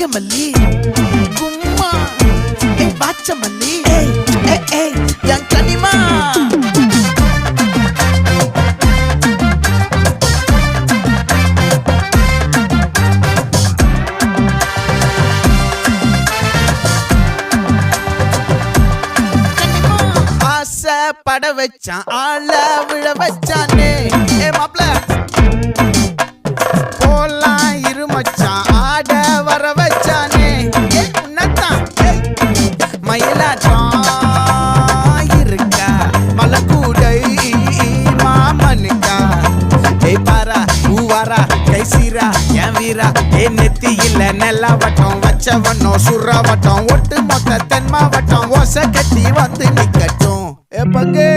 நாகமல்லி கும்மா பாச்சமல்லி என் கனிமா பட வச்சான் ஆள விழ வச்சானே மாப்ள போலாம் இருமச்சான் ஆட வர வச்சானே உன்னத்தான் மயிலாட்டம் இருக்கா மலக்கூடை மாமனுக்கா பாரா பூவாரா கைசீரா என் வீரா நெத்தி இல்ல நெல்லாவட்டம் வச்சவட்டம் சுறாவட்டம் ஒட்டு மொத்த தென் மாவட்டம் ஓசை கட்டி வந்து நிக்கட்டும் பங்கே